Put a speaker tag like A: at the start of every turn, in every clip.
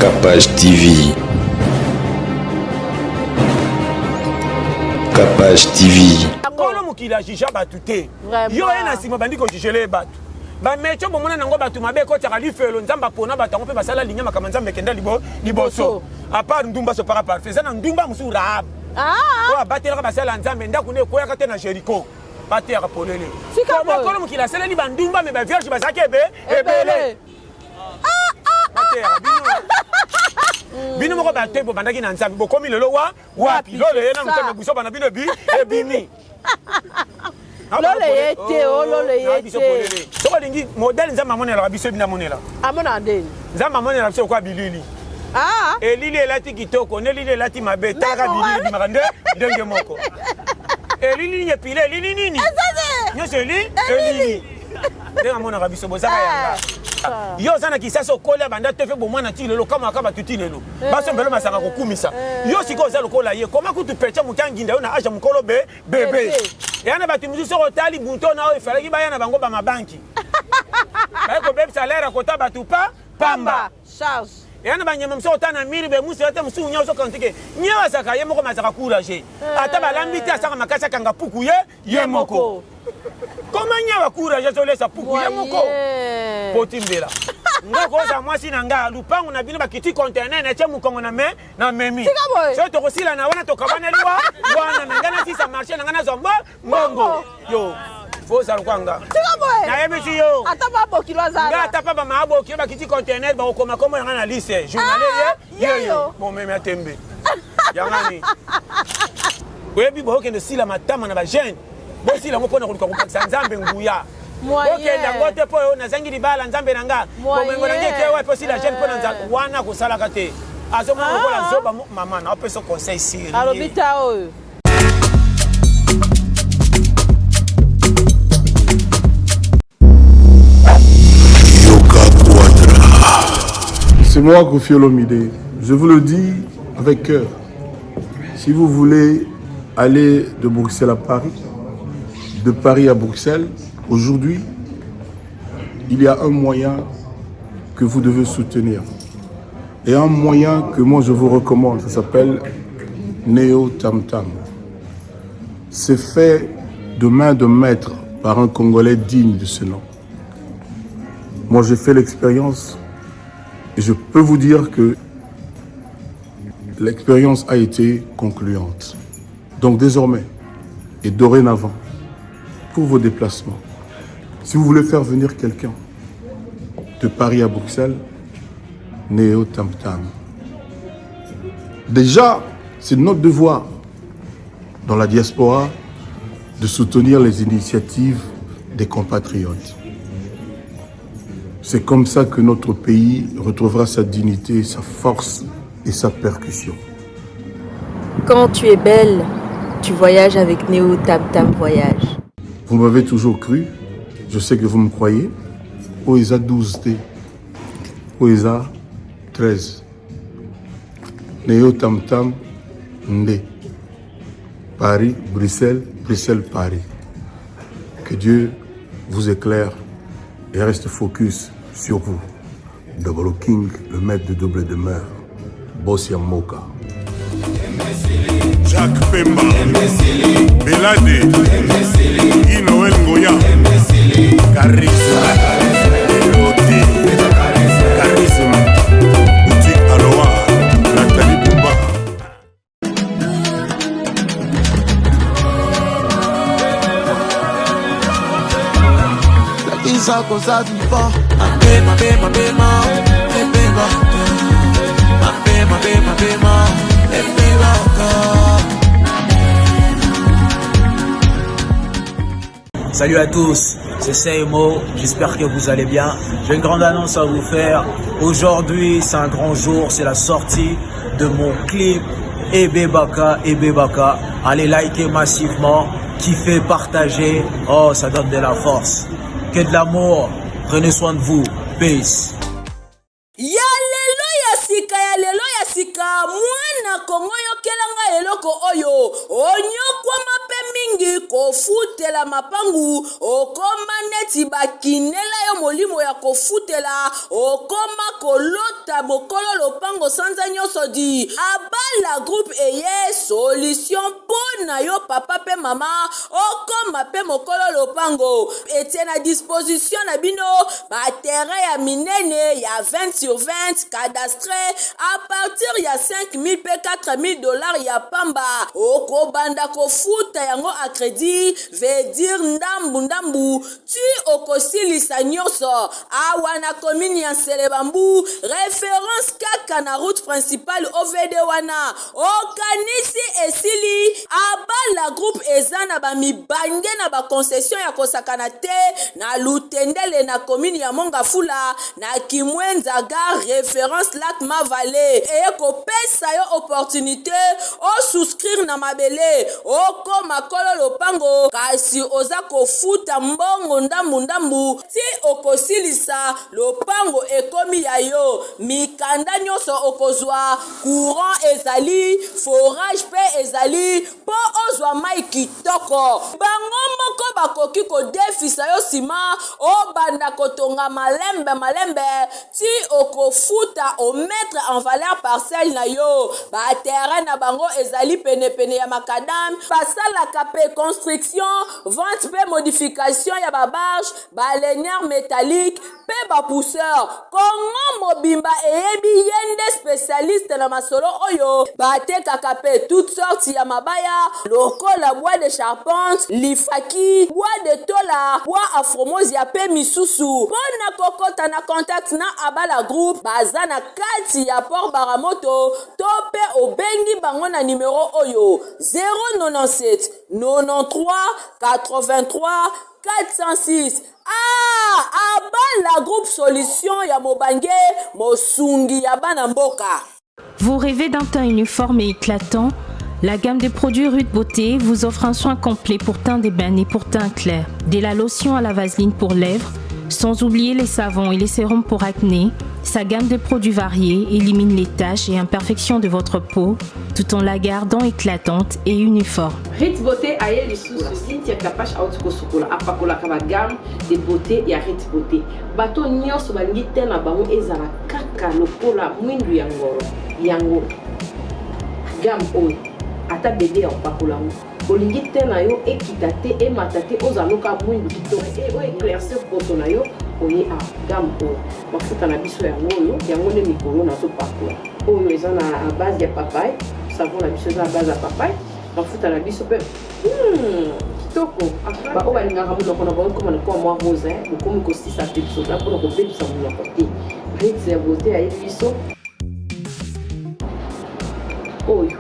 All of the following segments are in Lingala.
A: Capage TV. Capage TV.
B: Kolo mukila jija batute. Yo ena sima bandi ko jijele batu. Ba mecho bomona nango batu mabe ko taka lifelo nzamba pona batango pe basala linya makamza mekenda liboso. A part ndumba so para feza na ndumba musura. Ko abatela basala nzambe ndaku ne ko yakate na Jericho. Batera polele. Kolo mukila sala ni bandumba me ba vierge bazake ebele. Batera bino. Bino moko ba tempo bandaki na nzambe bokomi lelo wapi lole yena muteme buso bana bino ebimi.
C: Lole yete lole yete.
B: Soko lingi modèle nzamba monela biso bina monela.
C: Amona ndeni.
B: Nzamba monela biso kwa bilili. Elili elati kitoko, nelili elati mabe, taka bilili makande ndenge moko. Elili nye pile, elili nini? Nyose elili. Ndenga mona biso bozaka yanga. Yo zana kisaso kola banda tefe bomwana ti lelo kama akaba tuti lelo. Baso mbelo masanga kokumisa. Yo siko za lokola ye, koma kutu pecha mutanginda yo na aja mukolo bebe. Yana batu muziso otali bunto na o ifalaki bayana bango ba mabanki. Bayako bebe salaire kota batu pamba.
C: Charge.
B: Yana banyama mso otana miri be musi ate musu nya so kantike. Nya saka ye moko masaka courage. Ata balambiti asaka makasa kanga puku ye moko. Comment nya wa courage so lesa puku ye moko. Potimbela. Ngoko za mwasi na nga lupangu na bino bakiti container na chemu kongo na memi. So to kosila na wana to kabana liwa wana ngana sisa marché na ngana zombo mongo. Yo. Fosa lukwanga. Na yemisi yo.
C: Atapa bokilo zara.
B: Nga atapa ba maabo kilo bakiti container ba okoma komo ngana lycée. Journalier yo. Bon meme atembe. Yangani. Webi bo kende sila matama na ba jeune. Bo sila mo pona kuluka kupakisa nzambe nguya. Ok, dangote po yo nazangi libala nzambe nanga. Bomengo nange ke wa posi la jeune pona nzambe wana kusala kate. Azo mo kola zoba mama na opeso conseil siri.
C: Alobita oyo.
D: C'est moi, Kofi Olomide. Je vous le dis avec cœur. Si vous voulez aller de Bruxelles à Paris, de Paris à Bruxelles, aujourd'hui, il y a un moyen que vous devez soutenir. Et un moyen que moi je vous recommande, ça s'appelle Neo Tam Tam. C'est fait de main de maître par un Congolais digne de ce nom. Moi j'ai fait l'expérience et je peux vous dire que l'expérience a été concluante. Donc désormais et dorénavant, pour vos déplacements, si vous voulez faire venir quelqu'un de Paris à Bruxelles, Neo Tam Tam. Déjà, c'est notre devoir dans la diaspora de soutenir les initiatives des compatriotes. C'est comme ça que notre pays retrouvera sa dignité, sa force et sa percussion.
E: Quand tu es belle, tu voyages avec Neo Tam Tam Voyage.
D: Vous m'avez toujours cru, je sais que vous me croyez. OESA 12D, OESA 13. Neo Tam Tam Ndé. Paris, Bruxelles, Bruxelles, Paris. Que Dieu vous éclaire et reste focus sur vous. Double King, le maître de double demeure. Bossia Moka.
F: Jacques Pemba, Belade, Guy Noël Ngoya, Charisme, Charisme, Boutique Aloha, Nathalie Bouba.
G: La isa cosa di fa,
H: Salut à tous, c'est Seimo, j'espère que vous allez bien. J'ai une grande annonce à vous faire. Aujourd'hui, c'est un grand jour, c'est la sortie de mon clip Ebebaka. Allez liker massivement, kiffer, partager. Oh, ça donne de la force. Que de l'amour, prenez soin de vous. Peace.
I: Ya lelo ya sika mwana Kongo yo
C: yokelanga eloko oyo onyokwama pe mingi kofutela mapangu okoma neti bakinela yo molimo ya kofutela okoma kolota mokolo lopango sanza nyonso di abala groupe eye solution pona yo papa pe mama okoma pe mokolo lopango etie na disposition na bino baterrain ya minene ya 20 sur 20 cadastre à partir ya 5000 pe 4000 dollars ya pamba okobanda kofuta yango a crédit veut dire ndambu tu okosilisa nyonso awa na commune ya Selebambu référence kaka na route principale OVD wana okanisi esili abala groupe ezana ba mibange na ba concession ya kosakana te na Lutendele na commune ya Mongafula na Kimwenza gare référence lac Mavale et kopesa yo opportunité o souscrire na mabele oko makolo lopango kasi oza kofuta mbongo ndambu ti okosilisa lopango ekomi ya yo mikanda nyonso okozwa courant ezali forage pe ezali po ozwa mai kitoko bango moko bakoki kodefisa yo sima obanda kotonga malembe ti okofuta o mettre en valeur parcelle na yo ba terrain na bango ezali pene ya makadam basalaka pe construction vente pe modification ya ba barge ba ligneur métallique pe ba pousseur kongo mobimba eyebi yende spécialiste na masolo oyo batekaka pe toutes sortes ya mabaya lokola bois de charpente lifaki bois de tola bois afromosia pe misusu pona kokota na contact na abala groupe baza na kati ya port baramoto to pe obengi bango na numéro oyo 097 93 83 406 abala groupe solution ya mobange mosungi ya bana mboka.
G: Vous rêvez d'un teint uniforme et éclatant? La gamme de produits Rude Beauté vous offre un soin complet pour teint d'ébène et pour teint clair. De la lotion à la vaseline pour lèvres, sans oublier les savons et les sérums pour acné, sa gamme de produits variés élimine les taches et imperfections de votre peau tout en la gardant éclatante et uniforme.
C: Rude Beauté a eu les sous-soucis qui capache à autre sokola apakola kaba gamme de beauté et Rude Beauté. Bato nyonso balingi tena bango ezala kaka lokola mwindu ya ngoro yango gamme oyo ata bébé apakola olingi tena yo ekita te emata te ozaloka mwindu kitoko e o éclaircir poto na yo oye a gamme oyo mafuta na biso yango nde mikolo nazopakola oyo eza na base ya papaye savon na biso eza na base ya papaye mafuta na biso mpe kitoko baoyo balingaka monoko na bango koma na kwa mwa rose bokomi kosisa te biso ta mpona kobebisa monoko te Rude ya beauté ayebi biso oyo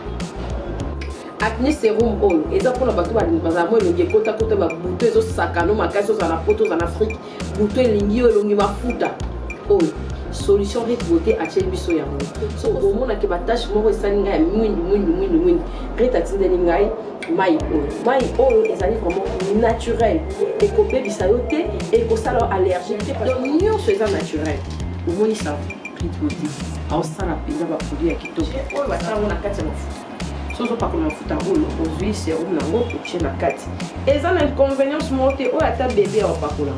C: acné sérum oyo eza mpona bato bazala mo elongi ekota babuto ezosakano makasi ozala na poto ozala na afrique buto elingi oyo elongi mafuta oyo solution Rude Beauté atyeli biso yango so omonaki batashe moko esali ngai ya mwindu Rude atindeli ngai mai oyo ezali vraiment naturel ekobebisa yo te ekosala yo allergique te donc nyonso eza naturel omoni sa Rude Beauté aosala mpenza baproduit ya kitoko oyo basalango na kati ya mafuta sozo pakola mafuta oyo ozwi serum nango otie na kati eza na inconvénience moko te oyo ata bébé aopakola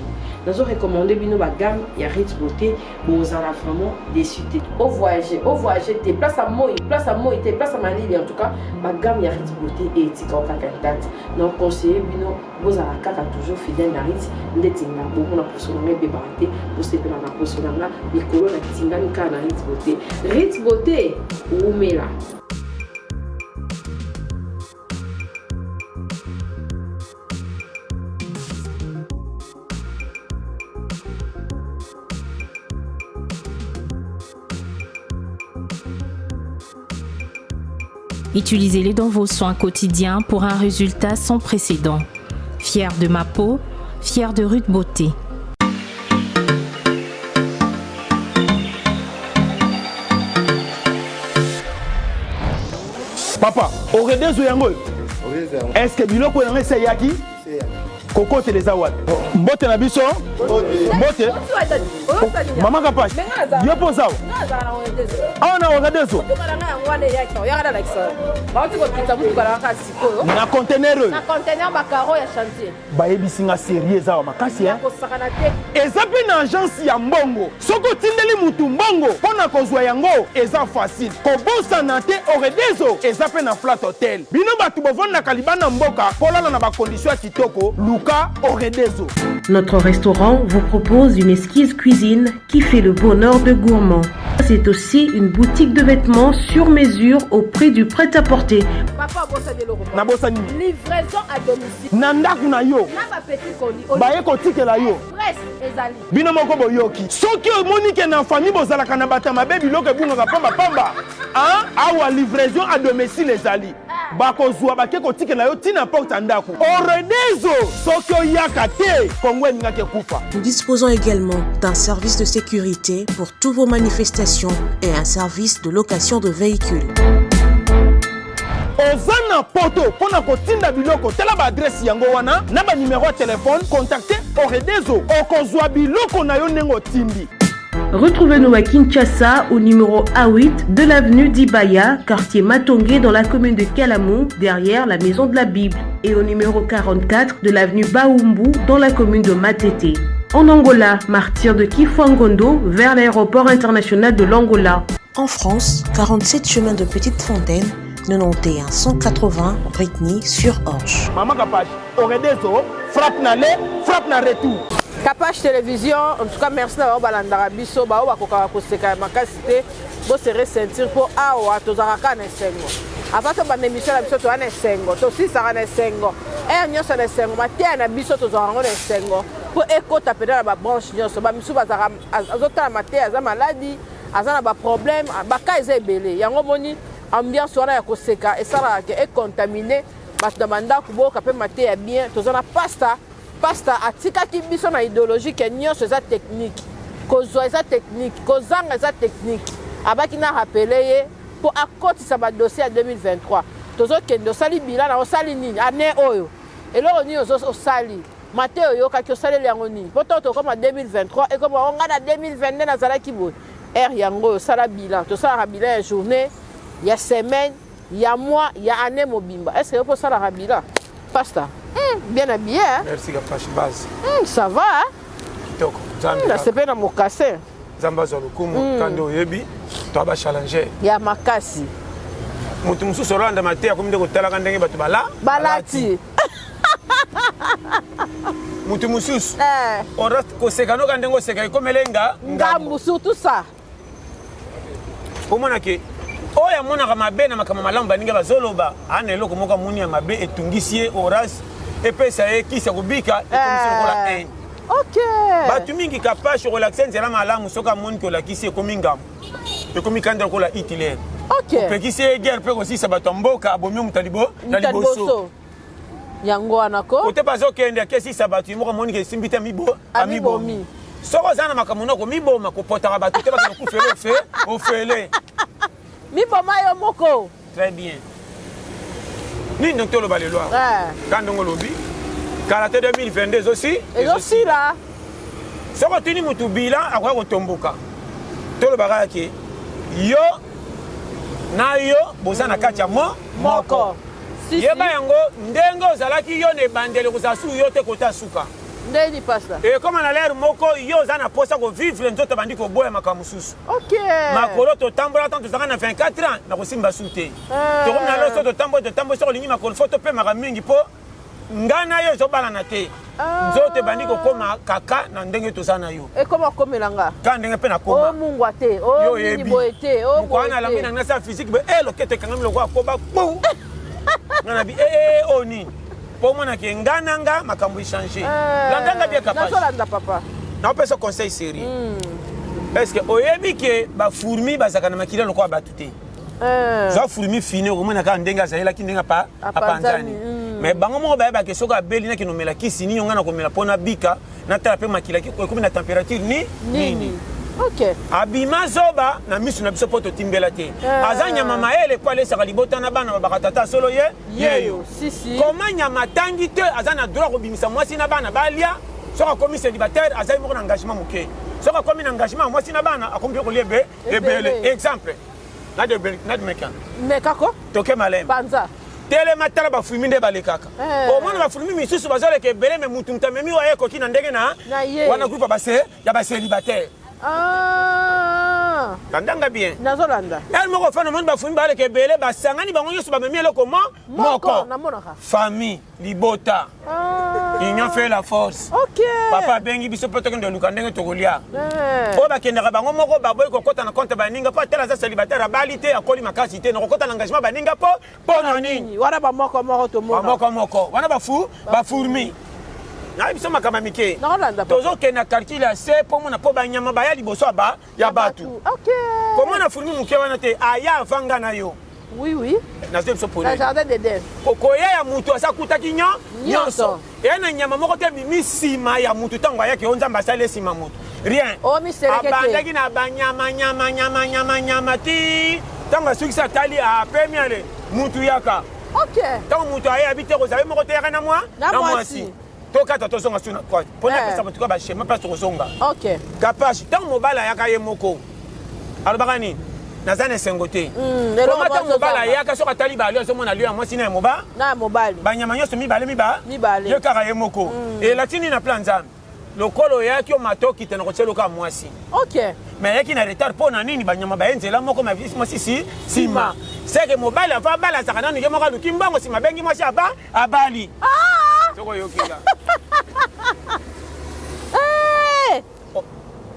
C: nazo recommander bino ba gamme ya Rude Beauté bozala vraiment déçu te au voyager te place à moi te place à Malili en tout cas ba gamme ya Rude Beauté et etika okaka date donc conseiller bino bozala kaka toujours fidèle na Rude ndetinga bomo na poso na mebe barate bosepela na poso na mikolo na tingani ka na Rude Beauté umela.
G: Utilisez-les dans vos soins quotidiens pour un résultat sans précédent. Fier de ma peau, fier de Rude Beauté.
I: Papa, au redes yango. Est-ce que biloko yango c'est yaki? Cocotte les awad. Mbote na biso. Mbote. Maman Kapash. Yo posa. Ah na regardez ça. Na conteneur.
J: Na conteneur bakaro ya chantier.
I: Ba yebisinga sérieux za makasi hein. Eza pe na agence ya mbongo. Soko tindeli mutu mbongo pona kozwa yango eza facile. Kobosa na te oredezo eza pe na flat hotel. Bino batu bovanda kalibana mboka polala na ba condition ya kitoko luka oredezo.
K: Notre restaurant vous propose une exquise cuisine qui fait le bonheur de gourmands. C'est aussi une boutique de vêtements sur mesure au prix du prêt-à-porter.
J: Papa bossa de l'euro.
I: Na bossa ni.
J: Livraison à domicile.
I: Nanda kuna yo.
J: Na ba petit colis.
I: Ba eko tikela yo.
J: Presse ezali.
I: Bino moko boyoki. Soki omonique na famille bozala kana batama baby loke bunga pamba pamba. Hein? Awa livraison à domicile ezali. Bakozwa bakeko tikela yo tina porte ndaku. Oredezo soki oyaka te Kongo ngake kufa.
K: Nous disposons également d'un service de sécurité pour toutes vos manifestations et un service de location de véhicules.
I: Ozana poto pona kotinda biloko tela ba adresse yango wana na ba numéro de téléphone contactez Oredezo okozwa biloko na yo nengo tindi.
K: Retrouvez-nous à Kinshasa au numéro A8 de l'avenue d'Ibaya, quartier Matongé dans la commune de Kalamou, derrière la maison de la Bible, et au numéro 44 de l'avenue Baoumbu dans la commune de Matete. En Angola, martyr de Kifangondo vers l'aéroport international de l'Angola. En France, 47 chemin de Petite Fontaine, 91 180 Brittany-sur-Orge.
I: Maman Kapash, Oredezo, frappe na le, frappe na retour.
J: Kapash Télévision, en tout cas merci d'avoir balandara biso ba wa koka koseka makasité bo se ressentir pour awa tozaraka na sengo. Avant ba émission la biso to na sengo, to si sara na sengo. Nyoso na sengo, matia na biso tozaranga na sengo. Pour ekota peda ba branche nyoso ba misu bazaka azota matia za maladie, azana ba problème, ba ka ezebele. Yango moni ambiance wana ya koseka esala ke e contaminé, ba demanda kuboka pe matia bien, tozana pasta atika ki biso na idéologie ke nyonso eza technique kozwa eza technique kozanga eza technique abaki na rappeler ye pour akotisa ba dossier ya 2023 tozokende osali bilan na osali nini ane oyo eloko nini osali mate oyo kaki osaleli yango nini po to tokoma 2023 ekoma onga na 2022 nazalaki boye yango oyo osala bilan tosalaka bilan ya journée ya semaine ya mois ya année mobimba est-ce que po osalaka bilan pasta bien habillé, hein?
B: Merci, Kapash Base.
J: Ça va, hein?
B: Kitoko.
J: C'est pas dans mon cassin.
B: Zamba Zolukumu, Kando Yebi, toi vas challenger.
J: Ya makasi.
B: Mutu musu soranda matea comme de kotala kandenge batu bala.
J: Balati.
B: Mutu musus. Ora kosekano kandengo seka comme lenga.
J: Ngambu surtout ça.
B: Omona ke oya mona kama mabe na makama malamba ninga bazoloba ana eloko moka muni ya mabe etungisie oras epesa ekisa kubika ekomisi kola 1.
J: OK.
B: Batu mingi Kapash relaxer nzela malamu soka moni ko lakisi ekomi ngam. Ekomi kanda kola Hitler.
J: OK.
B: Pekisi guerre pe aussi sabato mboka abomi mutalibo taliboso.
J: Yango anako.
B: Ote bazo kende kesi sabato moko moni ke simbita mibo amibomi. Soko zana makamuno ko miboma ko potaka batu te ba ko fele fe o fele.
J: Miboma yo moko.
B: Très bien. Ni docteur le Balelois. Quand on lobby, karaté 2022 aussi.
J: Et aussi là.
B: Ce que tu dis mutu bilan à quoi retomboka. Tout le bagage qui yo na yo bozana katia moko.
J: Si.
B: Yeba yango ndengo zalaki yo ne bandele kusasu yo te kota suka.
J: Ndeni pasta.
B: Et comme on a l'air moko yo zana posa ko vivre nzoto bandi ko boya makamususu.
J: OK.
B: Makolo to tambola tant tozaka na 24 ans na kosimba sute. To comme na loso to tambo so lingi makolo photo pe maka mingi po ngana yo zo bala na te. Nzoto bandi ko koma kaka na ndenge to sana yo.
J: Et comment komelanga?
B: Ka ndenge pe na koma.
J: Oh mungwa te. Oh ni boete. Oh
B: boete. Ko ana la mina na sa physique be lokete kangam lo kwa koba pou. Ngana bi oni. Pour moi, je suis makambo changer. Landanga bien capable.
J: Nasolanda papa.
B: Na pesa conseil sérieux. Est-ce que oyebi ke ba fourmi bazaka na makila lokwa batute. Za fourmi fini au moins na ndenga za ki ndenga pa apanzani. Mais bango mo ba ke soka beli na kinomela kisini yonga na komela pona bika na tala pe makila ki ko na température ni.
J: Ok.
B: Abima zoba na misu na biso poto timbela te. Azanya mama ele kwa lesa kalibota na bana bakatata solo ye.
J: Yeyo. Si.
B: Comment nyama tangi te azana droit ko bimisa mwasi na bana balia. Soka komi célibataire azai moko na engagement muke. Soka komi na engagement mwasi na bana akombi ko liebe ebele. Exemple. Na de meka.
J: Meka ko?
B: Toke malem.
J: Panza.
B: Tele matala ba fulmi nde balekaka. O mwana ba fulmi misusu bazole ke bele me mutu mtamemi wa yeko kina ndenge na wana groupe base ya ba célibataire.
J: Ah.
B: Tandanga bien.
J: Nazolanda.
B: Elle moko fana monde ba fulmi baleke bele ba sangani bango nyoso ba memi eloko moko.
J: Na monaka.
B: Famille, libota. Union fait la force.
J: Ok.
B: Papa bengi biso poto kende lukandenge tokolia. O ba kendaka bango moko ba boy kokota na compte ba ninga pa tela za célibataire abilité akoli makasi te na kokota na engagement ba ninga po na nini.
J: Wana ba moko to mona.
B: Ba moko. Wana ba fourmi. Na biso makama mike. Tozo ke na quartier la se po mona po ba nyama ba ya liboso ba ya batu.
J: Ok.
B: Comment na fourmi muke wana te aya vanga na yo.
J: Oui.
B: Na zepo pole.
J: Na jardin d'Eden.
B: Kokoya ya mutu asa kutaki nyonso. Et na nyama moko te bimi sima ya mutu tango ayaki onza mbasale sima mutu. Rien.
J: Oh miselekete.
B: Abandaki na banyama ti. Tango asukisa tali a première mutu yaka.
J: Ok.
B: Tango mutu aye habite ko zabe moko te yaka na mwasi. Tokata tozonga suna kwa. Pona pesa mutu ba shema pas tozonga.
J: Ok.
B: Kapashi tango mobala yaka ye moko. Alobaka nini? Nazane sengote. Comment tant mobala yaka soka tali ba lio somona lio mwasi na moba?
J: Na mobali.
B: Banyama nyoso mibale. Yo kaka ye moko. Et latini na plan nzambe. Lokolo yaki o matoki te na kotselo ka mwasi.
J: Ok.
B: Mais yaki na retard pona nini banyama ba enzela moko ma visi mwasi sima. C'est que mobile va bala sakana ni moko luki mbango sima bengi mwasi abali. Soko yokila.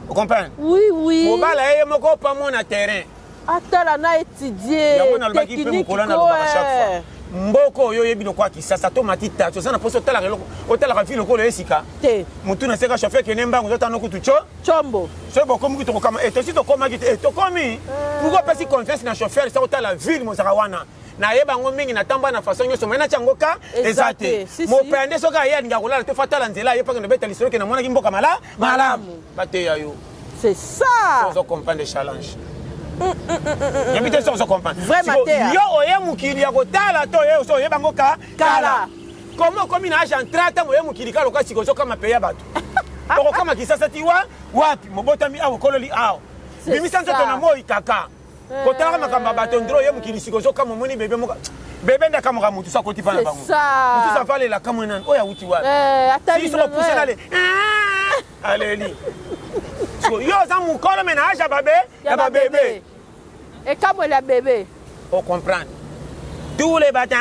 B: Vous comprenez?
J: Oui.
B: Mobile aye moko pa mona terrain.
J: Atala na étudier technique quoi.
B: Mboko oyo yebi no kwa kisasa to matita to sana poso tala reloko otala ka filo ko le esika
J: te
B: mutu na seka chauffeur ke nembango zota no kutu
J: chombo
B: so boko mu to kama eto si to koma ki to komi pourquoi pas si confiance na chauffeur sa otala ville mo zakawana na yeba ngo mingi na tamba na façon nyoso mena changoka ezate mo pende soka ya nga kolala te fatala nzela yepa ke no beta lisoro ke na mona ki mboka malamu bate ya yo
J: c'est ça
B: so comprendre les challenges. Yabite so comprendre.
J: Vraiment
B: yo oye mukili ya kotala to ye so ye bango kala. Comment comme ina agent 30 mo ye mukili kala ko siko so kama peya batu. Oko kama kisasa tiwa wapi mobota mi awo kololi awo. Bimi santo to na moi kaka. Kotala makamba bato ndro ye mukili siko so kama moni bebe moka. Bebe nda kama mutu sa koti pana bango. Mutu sa fale la kama nan oya wuti wapi. Si so pousser na le. Allez. Yo za mukolo ménage ya bébé.
J: Et comme la bébé.
B: On comprend. Tous les batants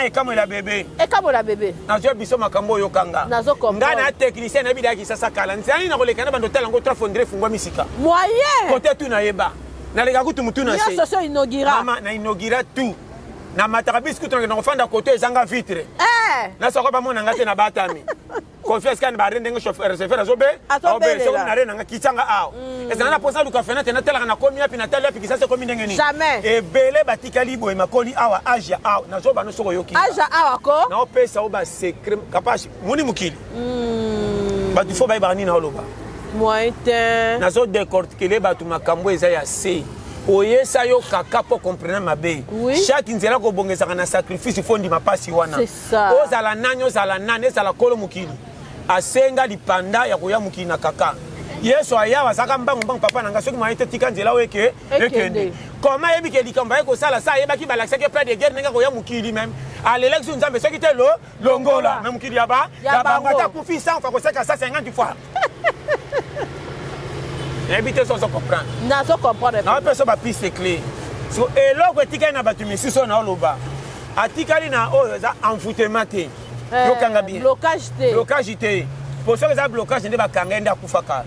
B: et comme la bébé.
J: Et comme la bébé.
B: Nazo biso makambo yo kanga.
J: Nazo comprend.
B: Ngana technicien na bidaki sasa kala. Nzani na kolekana bando tala ngo 3 fondre fungwa misika.
J: Moyen.
B: Côté tout na yeba. Na lega kutu mutu na se.
J: Yo soso inaugura.
B: Mama na inaugura tout. Na matarabis kutu na fanda côté ezanga vitre. Na soko ba mona ngate na batami. Confiance kan ba rende ngo chauffeur receveur azobe. Azobe so na rena ngakitsanga awo. Ezana na posa luka fenêtre na tela na komi api na tela api kisasa komi ndenge ni.
J: Jamais.
B: E bele batikali boy makoli awa aja awa na zo ba no soko yoki.
J: Aja awa ko.
B: Na opesa oba secret kapashi moni mukili. Ba tu fo ba ibani na oloba.
J: Moyen.
B: Na zo décortiquer ba tu makambo eza ya se. Oye sa yo kaka po comprendre mabe. Chaque nzela ko bongeza na sacrifice fondi mapasi wana.
J: C'est ça.
B: Ozala nani ozala nane ozala kolo mukili. Asenga lipanda ya koya mukili na kaka. Yeso aya wasaka mbangu papa nanga soki maite tika nzela weke ekende. Comment yebi ke likamba eko sala sa yeba ki balakisa ke plan de guerre nenga koya mukili même. À l'élection nzambe soki te longola même mukili yaba ngata kufi sans fa ko seka ça 50 fois. Invité sans comprendre.
J: Nazo comprendre.
B: Na personne ba piste clé. So eloko tika na batu misuso na oloba. Atikali na oyo za envoûtement te. Lokanga bien. Blocage te. Pour ça que ça blocage nde ba kanga nda kufaka.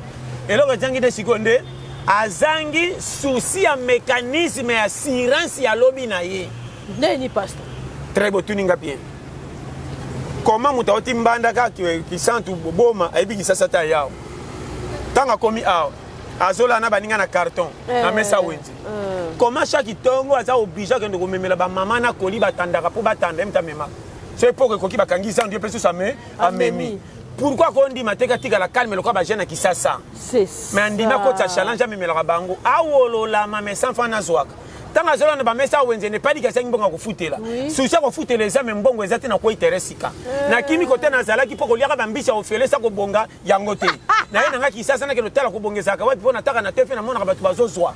B: Eloko jangi de seconde azangi souci ya mécanisme ya assurance ya lobi na ye.
J: Neni pasteur.
B: Très beau tuninga bien. Comment mutawati mbanda ka ki santu boma ebi ki sasa ta yao. Tanga komi ao. Azola na baninga na carton na mesa wenzi. Comment chaque tongo aza obligé que ndoko memela ba mama na koli batandaka po batanda mta mema. C'est pour que koki bakangi sans Dieu peso ça me amemi. pourquoi qu'on dit mateka tika la calme le quoi ba jeune qui ça
J: c'est
B: mais andina ko ta challenge mais la bango awolola ma mais sans fana zwaka tanga zola na ba mesa wenze ne pas dit que ça mbonga ko futela susa ko futela za me mbongo ezate na ko interesika na kimi kote na zala ki poko liaka bambisha ofele sa ko bonga yango te na yena ngaki sasa na ke lotala ko bongeza ka wapi pona taka na tefe na mona batu bazozwa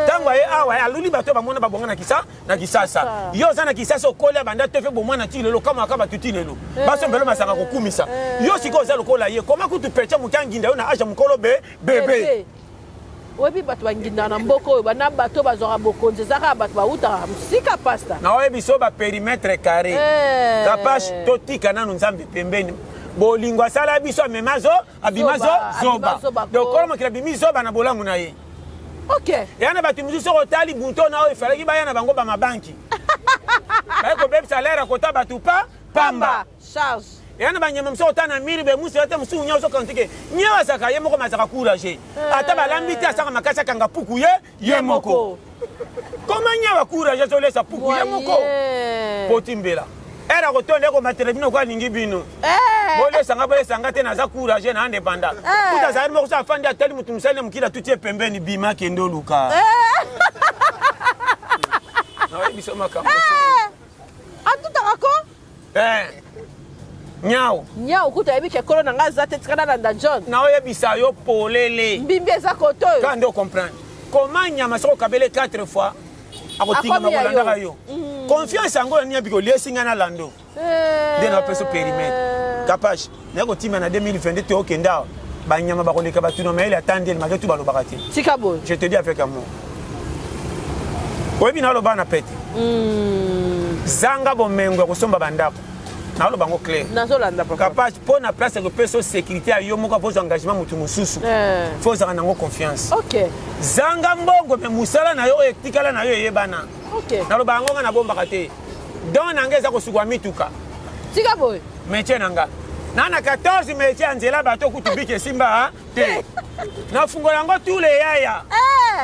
B: tango ye awa aluli bato ba mona ba bonga na kisasa yo za na kisasa okola banda tefe bo mwana ti lelo kama akaba tuti lelo baso mbelo masaka ko kumisa yo siko za lokola ye koma kutu pecha mukanginda yo na aja mukolo bebe
J: webi bato banginda na mboko bana bato bazora bokonze zaka bato bauta musika pasta
B: na webi so ba périmètre carré kapage totika nanu nzambe pembeni bolingo sala biso memazo abimazo zoba donc comme que bimi zoba na bolangu na ye
J: OK
B: yana bato muzuso kotali bunto na o ifala ki bayana bango ba mabanki ba ko beb salaire ko tabatu pa pamba
J: charge
B: yana banyama mso otana miri be musu ate musu nya so kantike nya wasaka ye moko masaka courage ata balambiti asaka makasa kanga puku ye moko koma nya wa courage so lesa puku ye moko potimbela era ko tonde ko materebino kwa ningi bino bole sanga te na za courage na indépendant kuta za mo sa fandi atali mutu musale mukila tutie pembeni bima kendo luka na biso makambo
J: atuta kako Nyao kuta ebi ke kolo na nga zate tikana na John.
B: Na oyebisa yo polele.
J: Mbimbi eza koto yo.
B: Quand on comprend. Comment nyama soko kabele 4 fois akotinga mabolanda yo. Confiance yango ni abiko lesinga na lando. De na peso périmètre. Capage. Nako tima na 2022 te okenda. Ba nyama ba koleka ba tuno maile attendre le magetu ba lobakati.
J: Tikabo.
B: Je te dis avec amour. Oyebi na loba na pete. Zanga bomengo ko somba bandako. Na lo bango clair
J: nazolanda papa
B: capable pour na place que personne sécurité a yo moko vos engagement mutu mususu faut ça nango confiance
J: OK
B: zanga mbongo me musala na yo etikala na yo yebana
J: OK
B: na lo bango na bomba kate don nangeza ko sugwa mituka
J: tika boy
B: métier nanga na 14 métier anzela bato kutubike simba te na fungo yango tous les yaya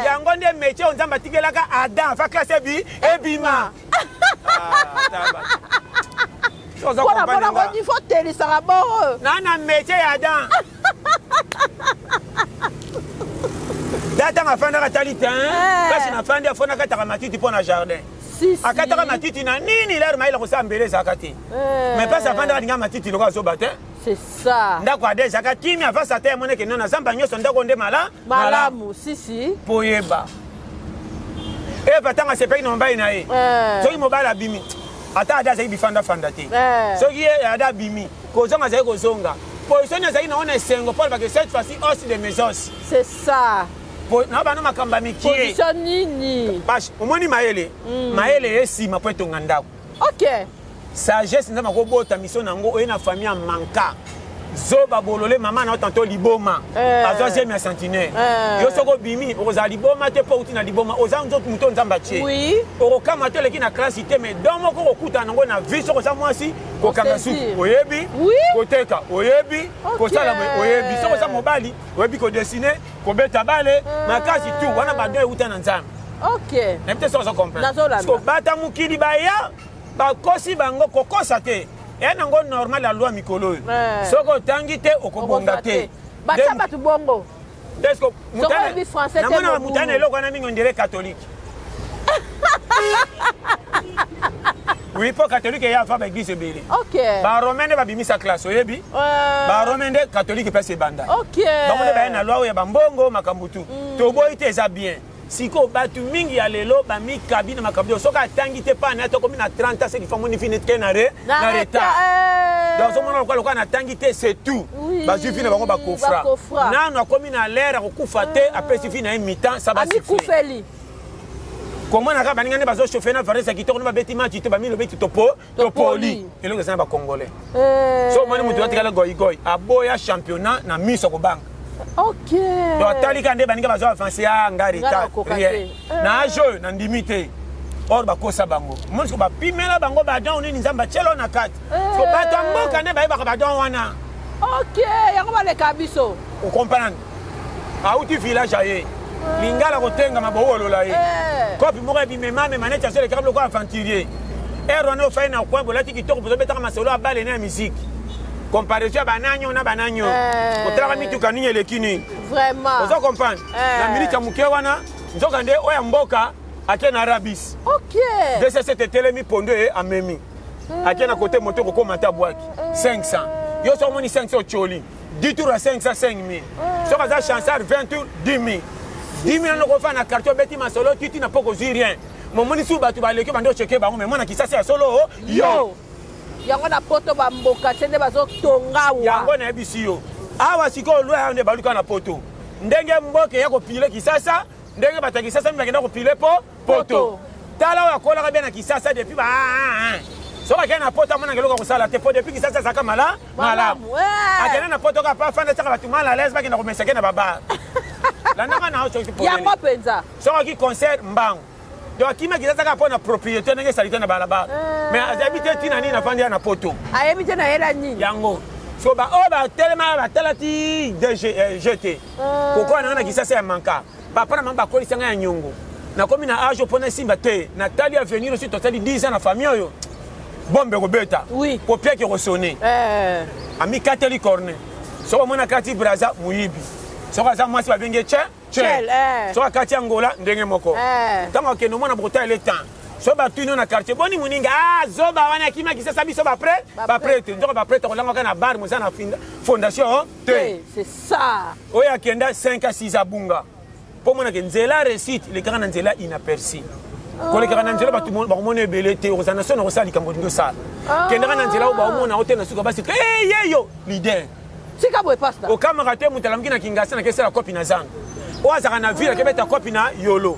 B: yango nde métier onzamba tikelaka adam fa classe bi ebima
J: il faut télé ça rabord
B: nana métier ya dan data ngafanda katalita kasi nafandi afona kataka matiti pona jardin akataka matiti na nini lero maila kosambele zakati mais pas afanda kadinga matiti loko azobate
J: c'est ça
B: ndako adeza katimi avasa te mone ke nona zamba nyoso ndako nde
J: malamu si
B: poyeba eva tanga sepeki no mbai na ye soki mobala bimi ata ada zai bifanda fanda te soki ada bimi kozonga zai kozonga position zai naona esengo pour que cette fois-ci aussi de mes os
J: c'est ça
B: na bana makamba mikie
J: position nini
B: bash omoni maele esima po etonga ndako
J: OK
B: sagesse nzama ko bota mission nango oyena famille en manka zoba bolole mama na tanto liboma azozième centenaire yo soko bimi oza liboma te po utina liboma oza nzoto muto nzamba tie
J: oui
B: okama te leki na classe te mais donc moko kokuta nango na vie soko za mwasi kokanga su oyebi koteka oyebi kosala oyebi soko za mobali oyebi ko dessiner ko beta bale makasi tu wana bado euta na nzamba
J: OK
B: na peut soko comprendre ko bata mukili baya ba kosi bango kokosa te et nango normal la loi mikolo soko tangi te okobonga te
J: bacha batu bongo
B: desko
J: mutane bi français te
B: na mutane loko na mingo ndire catholique oui pour catholique ya fa ba église bele
J: OK
B: ba romaine ba bimisa classe oyebi ba romaine catholique pese banda
J: OK
B: ba mo ba na loi ya bambongo makambutu to boy te za bien siko batu mingi ya lelo ba mi kabine makabio soka tangi te pa na to komi na 30 c'est qu'il faut moni finit ke na retard donc so mona ko na tangi te c'est tout ba jufi na bango ba kofra na na komi na l'air ko kufa te après suffit na mi-temps ça va
J: kufeli
B: comment na ka baninga ne bazo chauffer na varese ki to ko ba beti match te ba mi lo beti topoli et le ça ba congolais so moni mutu atikala goy aboya championnat na miso ko banga
J: OK
B: donc talika nde baninga bazo avancer ngarita rien na jeu na ndimité or ba kosa bango monsko ba pimela bango ba don ni nzamba chelo na kati so ba tamboka ne ba ba don wana
J: OK yango ba le kabiso
B: o comprendre auti village aye lingala kotenga mabolo la ye kopi moko bi meme maneta sur le câble ko aventurier erone o faina kwa bolati kitoko bozo betaka masolo a balle na musique comparaison ya bananyo na bananyo otalaka mituka nini eleki nini
J: vraiment
B: ozo comprendre na minute ya moke wana nzoka nde oyo ya mboka ake na arabis DCC tetelemi pondo ye amemi ake na kote moto kokoma ta bwaki 500 yo so moni 500 ocholi 10 tours à 500 5000 soka za chansard 20 tours 10000 10 000 na kofa na quartier beti masolo titi na poko zi rien momoni su batu baleki bando cheke bango mais mona kisasa ya solo yo
J: yango na poto bamboka tende bazotonga wa
B: yango na ebisi yo awa siko lwa ya nde baluka na poto ndenge mboke ya kopile kisasa ndenge bata kisasa mbakenda kopile poto tala oyo akolaka bien na kisasa depuis ba soka kena na poto amona ngeloka kosala te po depuis kisasa saka malamu akena na poto ka pa fanda saka batu mala les bakenda komesake na baba landanga na ocho ki
J: yango penza
B: soka ki concert mbango donc kima kisasa ka pona propriété ndenge salite na balaba mais azabite tina nini na fandi na poto
J: ayebite na yela nini
B: yango so ba o ba telema ba telati DGT koko na kisasa ya manka papa na mamba kolisa nga ya nyongo na komi na age pona simba te Nathalie a venir aussi totali 10 ans na famille oyo bombe robeta kopia ki rosonner ami kateli corne so mona kati braza muyibi so kaza mwasi ba benge chel so kati angola ndenge moko tango ke no mona brota ile temps so ba tuno na quartier boni muninga zoba wana kima kisasa biso ba prêtre ndoko ba prêtre kolanga kana bar musa na fondation te
J: c'est ça
B: oya kenda 5 à 6 abunga po mona ke nzela récite le kana nzela inaperçu kole kana nzela batu ba mona ebele te ozana so na kosali kambo ngo sala kenda kana nzela ba mona hotel na suka basi yeyo leader
J: sika boy pasta
B: o kama kate mutalamki na kingasa na kesa la copie na zanga oza kana ville ke beta copie na yolo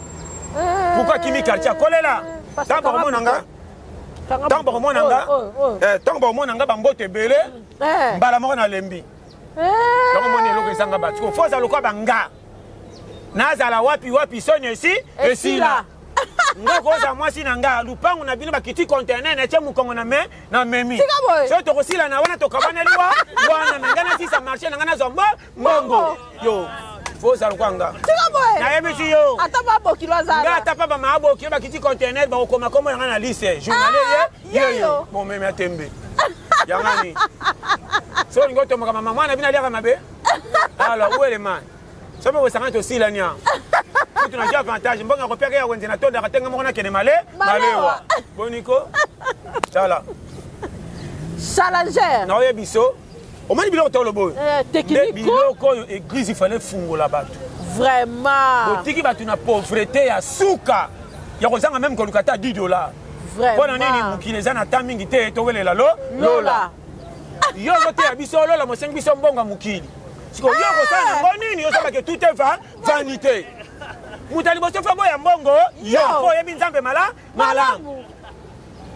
B: pourquoi kimi quartier kolela tango monanga tango monanga bambote ebele mbala moko na lembi tango moni eloko esanga batu foza lokwa banga nazala wapi sonye esila ngoko oza mwasi na nga lupangu na bino bakiti container na tie mukongo na memi so tokosila na wana tokabaneliwa wana na nga na sisa marché na nga na zombo mbongo yo foza lokwanga nayebisi yo ata pa bamaabokilo bakiti container bakokoma komo yanga na lise journalier yeyo bomemi atembe yangani so olingi otomboka mama mwana bino aliaka mabe alors où est le man sobe wesanga tosila nia kutu na avantage mbonga kopiaka ya wenze na tonda katenga moko na kene malewa boniko chala
J: challenger
B: na oye biso omani biloko tolo boyo
J: technique
B: biloko oyo église il fallait fungola bato
J: vraiment
B: botiki bato na pauvreté ya suka ya kozanga même koluka ta $10 mpona nini mokili eza na ta mingi te towelela lola yo ozoteya biso lola mosengi biso mbonga mokili siko yo kosala yango nini osabake tout est vanité mutu aliboso fa boya mbongo yo po oyebi nzambe malamu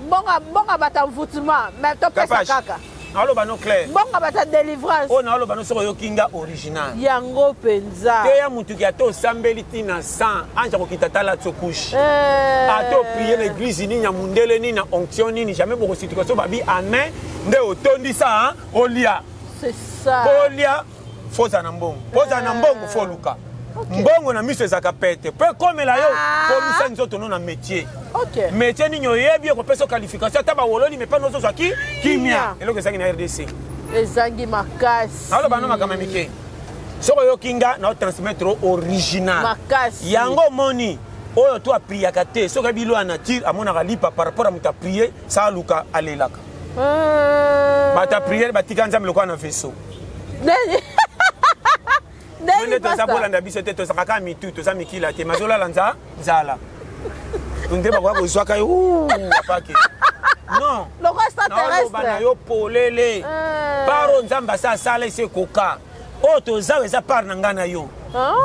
J: mbonga bata mvutuma me topesa kaka
B: naoloba no clair
J: mbonga bata délivrance
B: oyo naoloba no soko oyokinga original
J: yango mpenza
B: te ya mutu ki ata osambeli ntina 100 anja kokita tala tsokushe ata oprie l'église nini ya mundele nini na onction nini jamais bokosituka so babi amen nde otondisa olia
J: c'est ça
B: olia foza na mbongo poza na mbongo foluka mbongo na miso ezaka pete pe komela yo komisa nzoto no na métier métier nini oyebi ekopesa qualification ata bawololi mepa nozozwa kimia eloko ezangi na RDC
J: ezangi makasi
B: naoloba no makama mike soko oyokinga na otransmettre original
J: makasi
B: yango moni oyo to apriaka te soki abilo ya nature amonaka lipa par rapport a moto aprie saa luka alelaka bato apriere batika nzambe lokola na vaisseau nde toza bolanda biso te tozaka kaka mitu toza mikila te mazolala nzala nde bakoka kozwaka yo apake non naoloba na yo polele par oyo nzambe asa asala esi ekoka oyo tozawa eza par na ngai na yo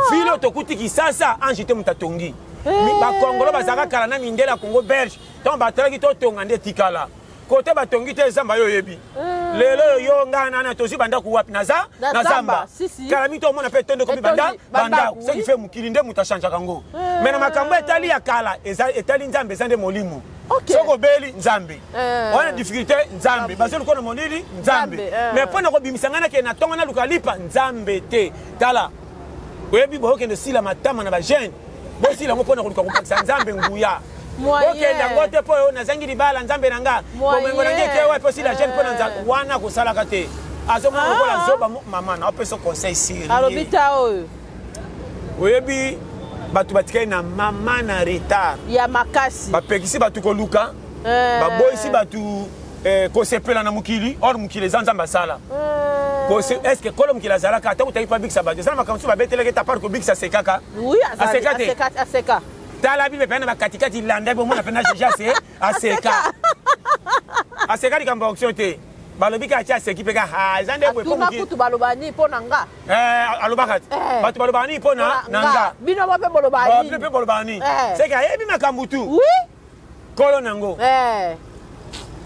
B: fili oyo tokuti kisasa ange te moto atongi bakongolo bazalaka kala na mindele ya congo belge ntango batalaki totonga nde etikala kote batongi te zamba yo yebi lelo yo nga nana tozi bandako wapi na zamba kala mito omona pe tondo komi bandako ce qui fait mukili nde muta chanja kango mais na makambo etali ya kala etali nzambe zande molimo soko beli nzambe wana difficulté nzambe bazelo kona monili nzambe mais pona ko bimisangana ke na tonga na lukalipa nzambe te tala oyebi boke ndo sila matama na ba jeune bosila mo pona ko kupakisa nzambe nguya okenda ngo te po oyo nazangi libala nzambe na nga bomengo nange te wa posi la jeune mpo na wana kosalaka te azomona lokola zoba mama na opesa conseil sérieux
J: alobita oyo
B: oyebi bato batikali na mama na retard
J: ya makasi
B: bapekisi bato koluka baboyisi bato kosepela na mokili or mokili eza nzambe asala estce kolo mokili azalaka ata kotaki mpa bikisa bato ezala makambo mosusu babetelaki ta part kobikisa asekaka aseka te
J: aseka
B: tala bible pena bakatikati landa bomona pena jeja se aseka likambo action te balobi ka atia aseki mpe ka eza nde boye
J: tuna kutu balobani mpo na nga
B: alobaka te bato balobani mpo na nga
J: bino bo mpe bolobani
B: mpe bolobani seke ayebi makambo tu kolo nango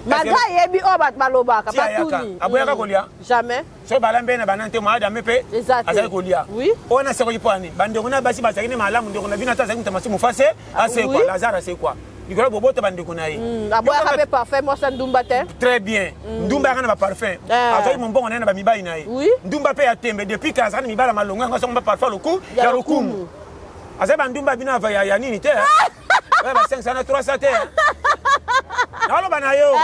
J: maga yebi oyo bato balobaka batuni
B: aboyaka kolia
J: jamais
B: so balambe na banante moadame mpe azali kolia oyo nasekoki mpo ani bandeko na basi bazalaki ne malamu ndeko na bino ata azalaki mutamasi mofase asekwa lazare asekwa likolo bobota bandeko na ye
J: aboyaka mpe parfum mwasa ndumba te
B: très bien ndumba yaka na baparfum azalaki mombongo na ye na bamibali na ye ndumba mpe ya tembe depuis ke azalaki na mibali ya malongo yango asongo baparfum ya lokumu azali bandumba bino ya nini te ba 500 na 300 te naloba na yo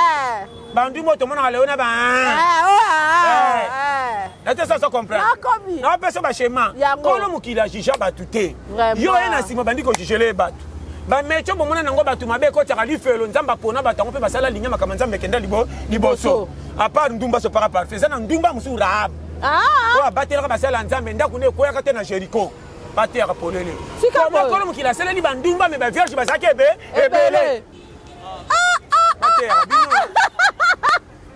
B: bandumba otomonaka leo na nate sa so comprendre naopesa bashema kolo mokili ajija bato te yo ye na nsima bandi kojijele bato bametio bomona nango bato mabe ekotiaka lifelo nzambe apona bato yango mpe basala linia makambo nzambe ekenda liboso apart ndumba sopaka parfait eza na ndumba mosusu rahab oyo abatelaka basala nzambe ndako nde ekweyaka te na jeriko bateyaka polele kolo mokili asaleli bandumba me bavierge bazalaki ebele bateyaka bino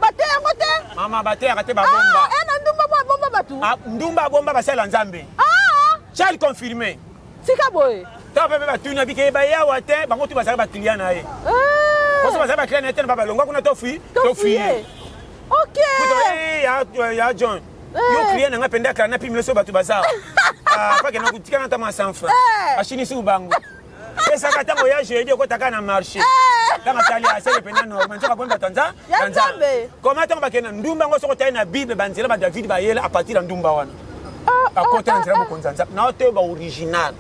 J: bateyango te
B: mama bateyaka te babomba
J: na ndumba babomba bato
B: ndumba abomba basala nzambe charles confirmé
J: sika boye
B: ta mpe batuni abike yeba yawa te bango tu bazalaki baklia na ye poso bazalaki baklia na ye te na babalongwa kuna tofuye ya john yo clie nanga mpe ndakala na pimile so bato baza pakena kutika na ntama sanfra ashinisi ubango pesaka ntango ya jeudi ekotaka na marché ntango atali asele pena normal nzoka poni bato nzambe koma ntango bakenda ndumba yango soko otali na bible banzela badavid bayela apartir ya ndumba wana akota na nzela mokonzi ya nzambe na oteyo baoriginal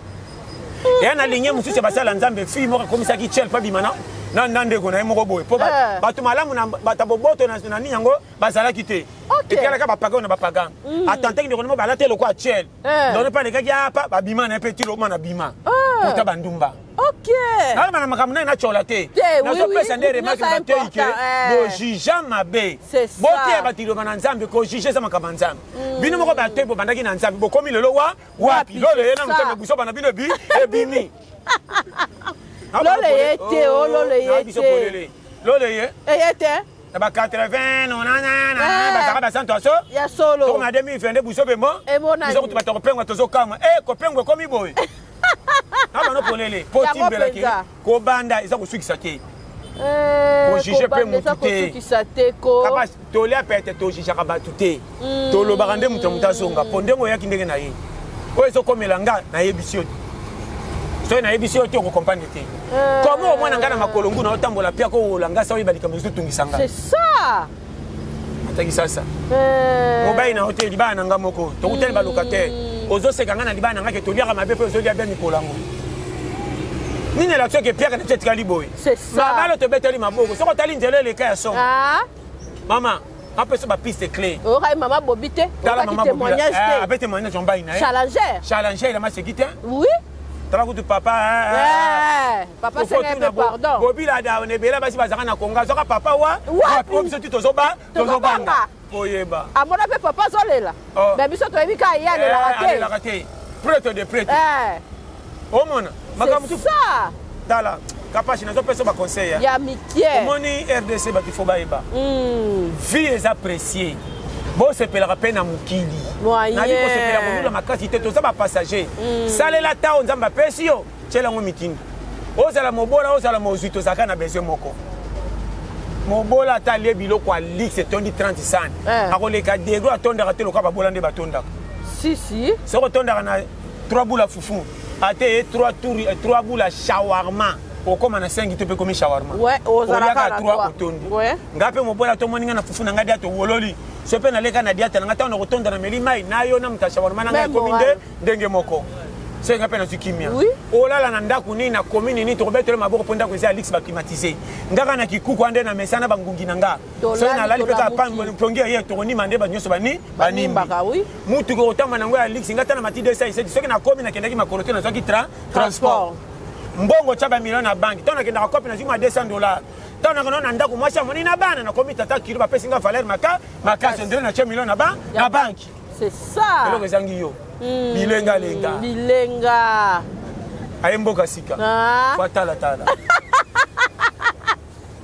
B: eya na ligne mosusu ya basala nzambe fille moko akomisaki chel mpo abima na ndeko na ye moko boye mpo bato malamu na bato boboto na nini yango bazalaki te ekalaka bapagan na bapagan atantaki ndeko nimo balate lokwa chel ndone mpa lekaki apa babima na ye mpe ti lokuma na bima kota bandumba naloba na makambo naye nacola te nazopesa nde remake batei ke bojija mabe boteya bato liloba na nzambe kojije eza makambo ya nzambe bino moko batoi bobandaki na nzambe bokomi lelo wapi loleye na motambe busoba na bino ebimi
J: loleye te o loleye te
B: loleye
J: eye te
B: na ba 80 nonana bazaka basanto aso
J: ya solo
B: tokoma 2022 buso bemo biso kutu bato kopengwa tozokama kopengwa ekomi boye abano polele po timbelaki kobanda eza kosukisa te kojije mpe motu te tolia pete tojijaka bato te tolobaka nde moto ya moto azonga po ndenge oyaki ndenge na ye oyo ezokomela nga nayebisi yo te soki nayebisi yo te okokomprendre te komo omwana ngai na makolo ngu na otambola mpe akowola nga sa oyeba likambo ezotungisa nga ataki sasa mobali na yo te libala na nga moko tokutani balocataire ozoseka nga na libala na nga ke toliaka mabe mpe ozolia bia mikolo yango nini elakso ke piaka neti etikali boye mabalo tobeteli maboko soki otali nzela eleka ya son mama apesa bapiste clé
J: okai mama bobi te okaki témoignage te
B: ape témoignage ombai na ye challenger ilama seki te
J: oui
B: tala kutu papa
J: papa senga pe pardon
B: bobila da nebela basi bazaka na konga zoka papa wa biso ti tozobanga oyeba
J: amona pe papa zolela mais biso toyebi ka ye alelaka
B: te prêtre de prêtre omona makambo tu tala kapashi nazopesa baconseil
J: ya mikie
B: omoni RDC bato ifo bayeba vie eza apprécié bosepelaka mpe na mokili nali kosepela kolula makasi te toza bapassager salela tao nzambe apesi yo tyelango mitindi ozala mobola ozala mozwi tozalaka na besoin moko mobola ata alie biloko alix etondi 30 san akoleka degro atondaka te lokola babola nde batondaka soki otondaka na 3 bula fufu ate 3 bula shawarma okoma na 5 to mpe komi shawarma oliaka 3 otondi nga mpe mobola tomoninga na fufu na nga dia towololi so mpe naleka na diata na nga ntango na kotonda na meli mai na yo na moto ya shawarma na ngai ekomi nde ndenge moko c'est nga pena kimia o la na ndako ni na commune ni to betele maboko ponda ko za Alix ba climatiser ngaka na kikuku ande na mesana bangungi nanga so na lali peka pa pongi ye to ni mande ba nyoso bani
J: banimbaka oui
B: mutu ko tamba na ngo Alix ngata na mati 200 soki na commune na kendaki makorote na soki transport mbongo chaba million na banki tona kenda ka copie na zima $200 tona kono na ndako mwasha moni na bana na komi tata kilo ba pesinga valeur maka ndele na 1 million na banki
J: c'est ça
B: eloko ezangi yo bilenga
J: bilenga
B: ayemboka sika fatala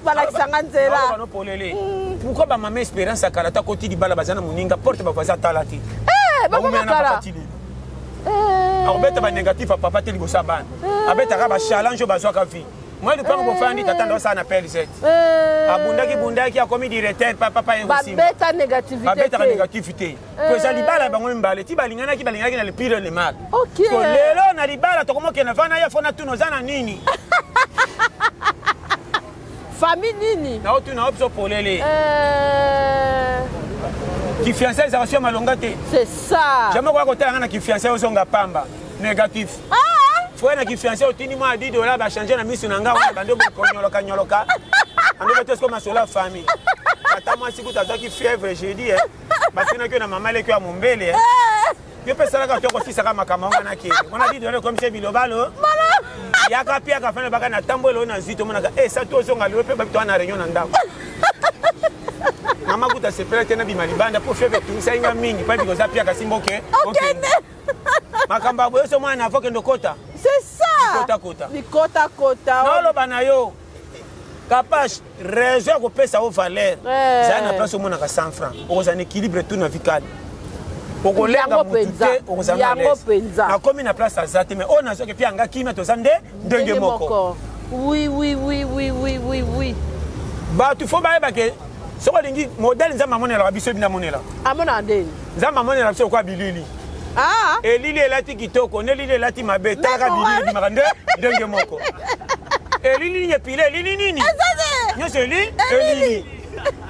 J: balakisanga nzela
B: banopolele pourquoi bamama espérance akala ta koti libala bazana moninga porte bavaza tala te
J: bakomakala
B: akobeta banégatif ya papa te liboso ya bana abetaka bachallange oyo bazwaka vie moi lupango bofandi tata ndo osala na pl7 abundaki akomi directeur papa
J: babeta
B: négativité po eza libala ya bango mibale ti balinganaki na le pire le mal lelo na libala tokomokenda vana ye fona tuna oza na nini
J: famille nini
B: naotuna o biso polele kifiança ezaka sio malonga te
J: c'est ça
B: jamai koya kotalanga na kifiança ozonga pamba négatif foye na kifiança otindi mwa $10 bachange na miso na nga wana bande konyoloka ando betesko masolo ya famille ata mwasi kuta azwaki fièvre jeudi basinaki yo na mama leki ya mombele yo mpe esalaka to kosisaka makambo yango wana kele wana $10 ekomisa bilobalo yaka piaka fana baka na tambo elo na zwi tomonaka sa to ozonga lelo mpe babito wana na réunion na ndako mama kuta sepele te na bima libanda po fièvre etungisa inga mingi mpa bikoza piaka simboke makambo aboyo so mwana avo kende okota
J: c'est ça bikota
B: naoloba na yo kapage raison ya kopesa o valeur zala na place omonaka 100 francs okozala na équilibre tout na vikali okolenga mutu te okozala na lese nakomi na place aza te mais oyo nazwaki mpe yanga kimia toza ndenge moko
J: oui
B: bato fo bayebake soki olingi modele nzambe amonelaka biso ebina amonela
J: amona ndeni
B: nzambe amonela biso okwa bilili elili elati kitoko nelili elati mabe taka bilili ebimaka ndenge moko elili nini epile elili nini nyonso elili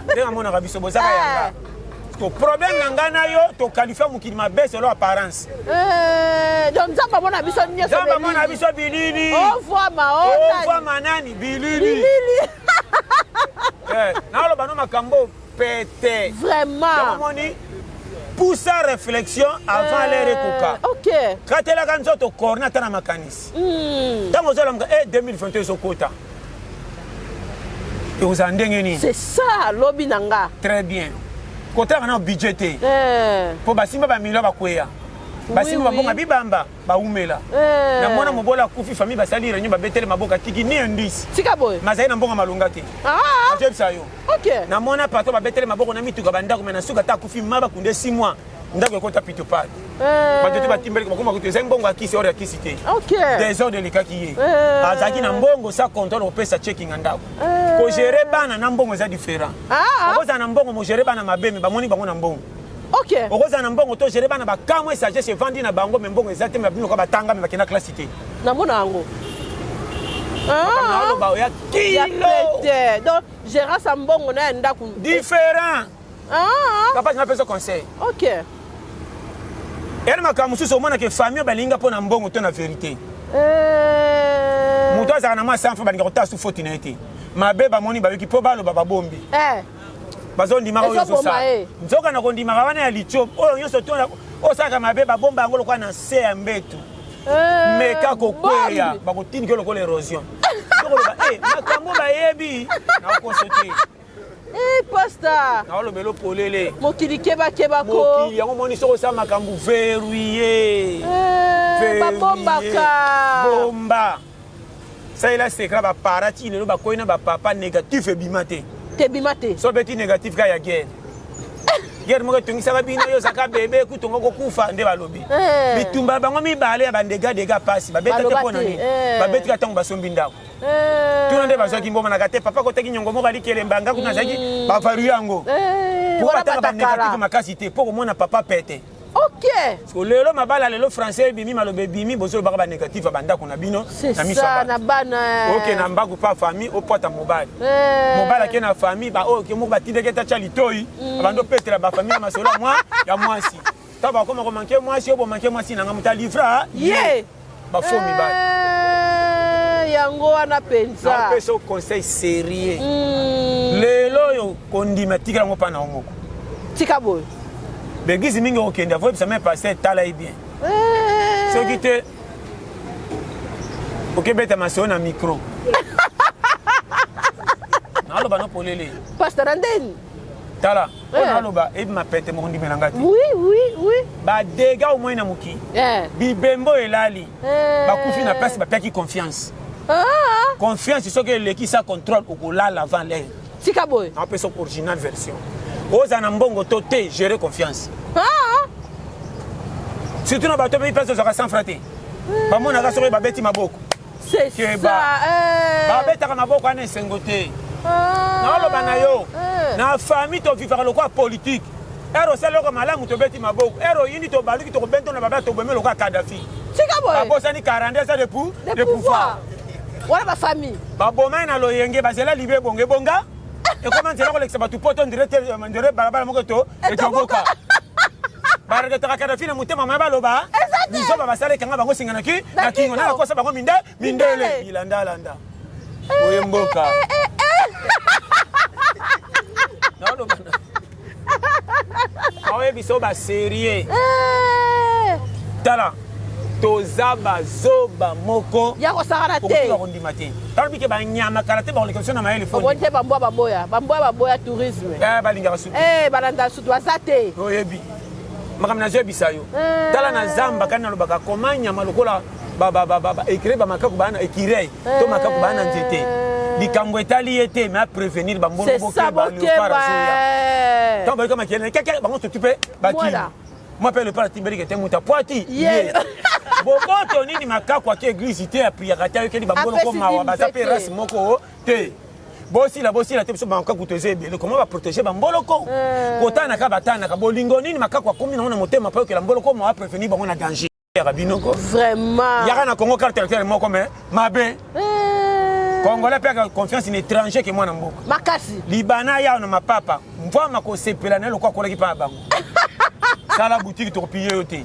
B: ndenge amonaka biso bozaka yanga problème na ngai na yo tokalifia mokili mabe selo apparence
J: donc nzambe amona biso nyonso
B: nzambe amona biso bilili ovwa manani bilili naoloba no makambo pete
J: vraiment
B: omoni poussa réflexion avant l'air ekoka katelaka nzoto corne ata na makanisi ntango ozolamuka 2022 ezokota ekozala ndenge nini
J: c'est ça lobi na nga
B: très bien kotalaka na budget te mpo basimba bamilio bakweya basimba babonga bibamba baumela na mwana mobola akufi famille basali réunion babetele maboka tiki ni indisi mazali na mbonga malonga te ajebisa yo na mwana pato babetele maboko na mituka bandako me na suka ata akufi ma bakunde 6 mois ndako ekota pito pade bato te batimbeli bakoma kutu ezali mbongo akisi ore akisi te desordre elekaki ye azalaki na mbongo sa contrôle kopesa checking ya ndako kogere bana na mbongo eza différent okozala na mbongo mogere bana mabeme bamoni bango na mbongo okozala na mbongo to gere bana bakamwa esage sevandi na bango me mbongo eza te me babinoka batanga me bakenda klasi te
J: namona yango
B: naoloba oya kilo
J: donc gérant sa mbongo na ya ndako
B: différent papa napesa conseil ere makambo mosusu omonaka famille balinga mpo na mbongo to na vérité moto azalaka na mwa sanfra balinga kotala su foti na ye te mabe bamoni bayoki mpo baloba babombi bazondimaka oyo ozosala nzoka na kondimaka wana ya litio oyo nyonso osalaka mabe babomba yango lokola na se ya mbetu meka kokweya bakotindiki lokola érosion okoloba makambo bayebi nakoso te
J: pasta
B: naolobela polele
J: mokili kebakebako
B: mokili yango moni soko osala makambo verrouillé
J: babombaka
B: bomba salela sekra baparati lelo bakoyi na bapapa négatif ebima te
J: tebima te
B: so beti négatif ka ya guerre guerre moko etongisaka bino yo ozaka bebe kutongo kokufa nde balobi bitumba bango mibale ya bandega pasi babeta te mpo na nini babetika ntango basombi ndako tuna nde bazwaki mbomanaka te papa kotaki nyongo moko alikelemba kuna azalaki bavalu yango po batanga banégatif makasi te mpo komona papa pete lelo mabala lelo français ebimi maloba ebimi bozolobaka banégatif ya bandako na bino na miso oke na mbangu mpa famille opota mobali mobali ake na famille baoke moko batindeki tatya litoi abando petela bafamille ya masolo ya mwasi ta bakoma komanke mwasi oyo bomanke mwasi nanga moto alivra ye bafo mibali
J: yango wana penza
B: napesa conseil sérieux lelo oyo kondima tikala ngo pana omoko
J: tika boye
B: begizi mingi okende avoye bisa me passer tala ye bien soki te okebeta maseo na micro naloba no polele
J: pasteur andeni
B: tala naloba ebi mapete moko ndimela ngati
J: oui
B: badega au moins na moki bibembo elali bakufi na place bapiaki confiance confiance soki eleki sa contrôle okolala avant l'air
J: tika boye
B: napesa original version oza na mbongo to te gérer confiance surtout na bato beyi place ozaka sans frate bamonaka soki babeti maboko babetaka maboko wana esengo te naoloba na yo na famille tovivaka lokwa politique ero osali loko malamu tobeti maboko ero yini tobaluki tokobento na baba tobome lokwa Kadhafi babosani 42 ans de pouvoir
J: wana bafamille
B: babomai na loyenge bazela libe ebonge ebonga ekoma nzela kolekisa bato poto ndire balabala moko etoboka bareketaka Kadhafi na motema maya baloba bizoba basalekanga bango singanaki na kingo na nakosa bango mindele ilandalanda oye mboka awe biso baserie tala toza bazoba moko
J: ya kosakana te
B: bakondima te tala bike banyama kala te bakoleka biso na mayele
J: fonte bamboya baboya tourisme
B: balingaka sutu
J: balanda sutu baza te
B: oyebi makambo nazoyebisa yo tala na zamba kani nalobaka koma nyama lokola ekire bamakaku baa na ekirei to makaku baa na nzete likambo etali ye te me aprévenir bambolobokebaléopard tant balika makele keke bango totupe bakili moi mpe lepard timbelike te muta poati ye boboto nini makaku ake église te apriaka te ayokeli bamboloko mawa baza mpe rase moko te bosila te biso bamakaku toza ebele koma baprotege bamboloko kotanaka batanaka bolingo nini makaku akomi nango na motema mpe ayokela mboloko mawa aprévenir bango na danger yaka binoko
J: vraiment
B: yaka na congo caractère moko me mabe Congolais peka confiance in étranger que moi na mboka.
J: Makasi.
B: Libana ya na mapapa. Mvama ko sepela na lokwa kolaki pa bango. Sala boutique to piller yote.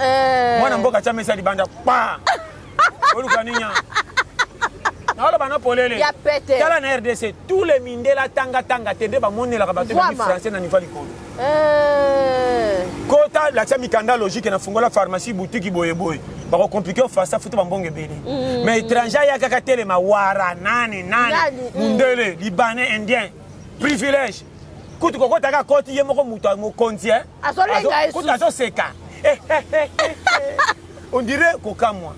B: Moi na mboka chamesa libanda pa. Oluka ninya. Na lo bana polele.
J: Ya pete.
B: Kala na RDC tous les mindela tanga tende ba monela ka bato ba français na niveau likolo. Kota la mikanda logique na fungola pharmacie boutique boye. Ba ko compliquer face à futu bambonge bele. Mais étranger ya kaka tele mawara nani mundele libanais indien privilège. Kutu ko taka koti ye moko muto mo konti kutu azo seka. On dirait koka moi.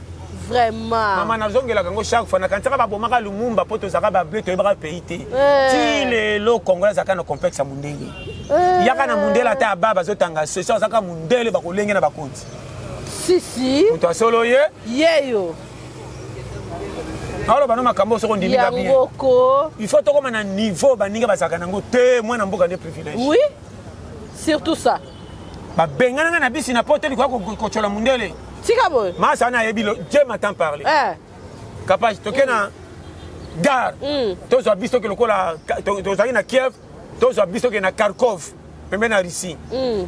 J: Vraiment.
B: Maman nazongela kango chaque fois na kantaka ba bomaka lumumba poto zaka ba bleto ebaka pays te. Ti le lo congolais zaka na complexe mundenge. Yaka na mundela ta baba zotanga ce soir zaka mundele ba kolenge na bakonti.
J: Si.
B: Muto solo ye?
J: Yeyo.
B: Alors bano makambo soko ndimika bien. Il faut to comme na niveau baninga bazaka nango te moi na mboka de privilège.
J: Oui. Surtout ça.
B: Ba bengana na bisi na poteli kwa ko chola mundele.
J: Tika boy.
B: Masa na yebi Dieu m'entend parler. Capable tokena gare. Tozo biso ke lokola tozali na Kiev, tozo biso ke na Kharkov, pembe na Russie.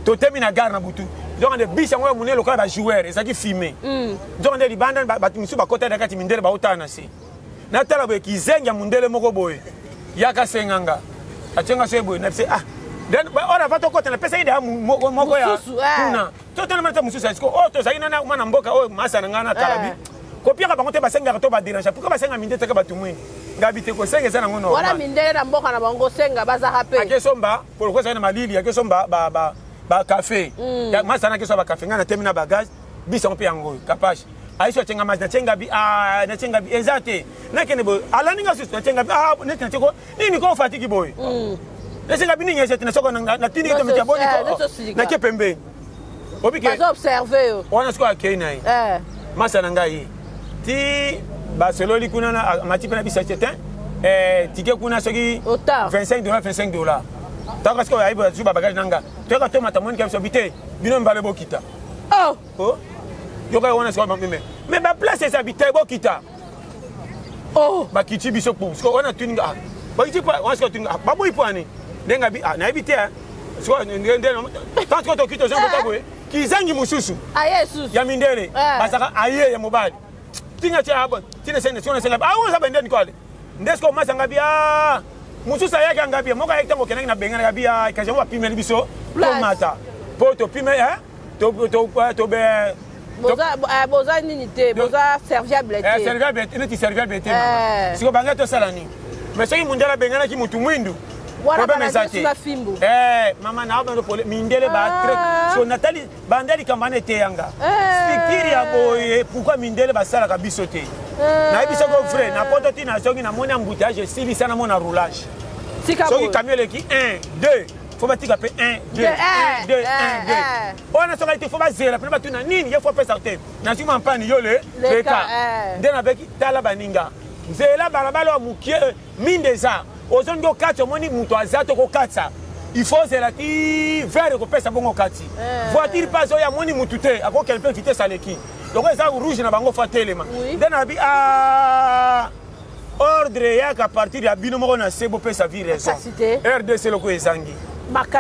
B: To termine gare na butu. Donc de bis yango munele lokola ba joueur, ezaki filmer. Donc de libanda ba timisu ba kota dakati mindele ba otana si. Na tala boy kizenga mundele moko boy. Yaka senganga. Atenga se boy na se then ora va to kota na pesa ida moko ya. Kuna. Totana mata mususu esko to zaina na mwana mboka o masa ngana talabi. Kopia ka bango te basenga to ba déranger. Pourquoi basenga mindete ka batumwini? Ngabite ko senga sana ngono.
J: Wala mindele na mboka na bango senga baza hape.
B: Akesomba pour ko sana malili akesomba ba café. Ya masa na kesomba café ngana temina bagage bisa mpe yango kapashi. Aisho chenga mas na chenga bi na chenga bi ezate. Na kene boy ala ninga susu na chenga bi na chenga ko nini ko fatiki boy. Na chenga bi ninga ezate na soko na tini to metia boni ko. Na ke pembe. Obike.
J: Bazo observer.
B: Wana siko akena yi. Masa na ngai. Ti baseloli kuna na matipe na bisa chetin ticket kuna soki $25 taka siko aibo zu bagage nanga toka to matamoni ka sobite bino mbale bokita yoka wana siko mais ba place ça habite bokita ba kiti biso pour siko wana tuninga ba kiti pa wana siko tuninga ba boy poani ndenga bi na habite siko ndendo tant que to kito zo botabwe kizangi mususu
J: ayesu
B: ya mindele basaka aye ya mobali tinga tia bon tina sene sona sene ah on sabende nikole ndesko masanga bia mususa yake angabia moka yake tango kenanga na bengana ngabia kaje mo pimeli biso tomata po to pime to be
J: boza nini te boza serviable te
B: serviable te neti serviable te siko banga to salani mais soki mundela bengana ki mutu mwindu problème ezate mama na ba pole mindele ba très so Nathalie bandeli kambane te yanga fikiri ya boye pourquoi mindele ba sala ka biso te na biso ko frère na poto ti na soki na mona embouteillage sili sana mona roulage soki camion le ki 1 2 faut ba tika pe 1 2 1 2 1 2 on a soki te faut ba zela pe ba tuna nini il faut pesa te na sima mpani yo le beka ndena beki tala baninga zela balabala mukie mindeza ozongo kati omoni muto azato ko katsa il faut zela ti vert ko pesa bongo kati voiture pas oya moni mutu te ako quelqu'un vitesse aleki donc ça rouge na bango fatelema ndena bi ordre ya ka partir ya bino moko na sebo pesa vie raison RDC loko ezangi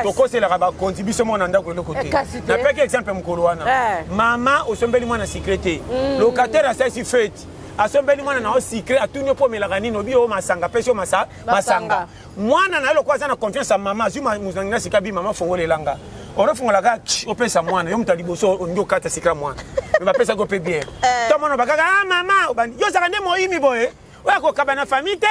B: toko c'est la ba contribution mon anda ko loko te na peke exemple mukolo wana mama osombeli mwana secrétaire locataire a ceci fait asombeli mwana na o secret atunyo po melaka nini obi o masanga pesho masanga mwana na lo kwaza na confiance mama zuma muzangina sikabi mama fongola elanga oro fongola ka opesa mwana yo mutali boso ndio kata sikra mwana ba pesa go pe bien to mwana bakaka mama obandi yo saka ndemo imi boye wako kaba na famille te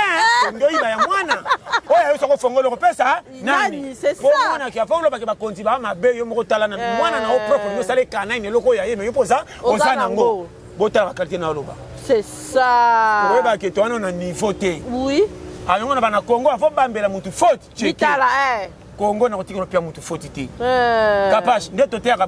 B: ndio iba ya mwana oya yo soko fongola ko pesa nani
J: c'est ça
B: mwana ki afongola ba konti ba mabe yo moko tala na mwana na o propre yo sale kana ine loko ya yeme yo poza osana ngo botala quartier na loba.
J: C'est ça.
B: Oui, bah que toi on a niveau T.
J: Oui.
B: Alors on a bana Congo, faut bambela mutu faute.
J: Vitala
B: Congo na kotiko pia mutu faute T. Capable de to terre ba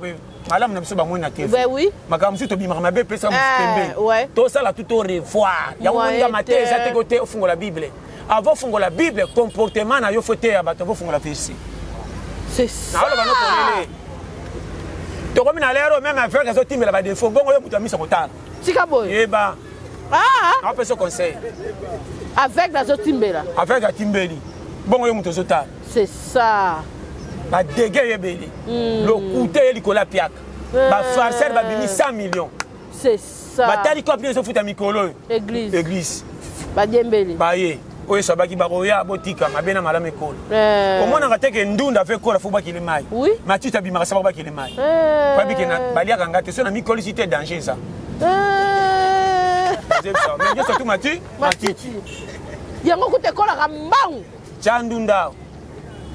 B: malam na biso ba mona te.
J: Ben oui.
B: Makamsi to bimaka mabe pesa mutembe. To ça la tout au revoir. Ya wonga maté za te côté au fungo la Bible. Avant fungo la Bible comportement na yo faute ya bato vo fungo la PC.
J: C'est ça.
B: Na lo bana kolele. To comme na lero même affaire que zo timela ba défaut bongo yo mutu amisa kotala.
J: Tikaboy.
B: Eba. On peut se conseiller.
J: Avec la Zotimbela.
B: Avec la Timbeli. Bon, yo muto zota.
J: C'est ça.
B: Ba dégâts yebeli. Le coûté likola piak. Ba farceur ba bimi 100 millions.
J: C'est ça.
B: Ba tali copie zo futa mikolo.
J: Église. Ba diembeli.
B: Ba ye. Oyo sabaki ba roya botika mabena malame ekolo. Au moins ngate ke ndunda fe kola fuba kile mai.
J: Oui.
B: Matita bima sabaka ba kile mai. Ba biki na baliaka ngate so na mikolo cité danger ça. Mais je surtout matiti.
J: Yango kote kola kambangu.
B: Chandunda.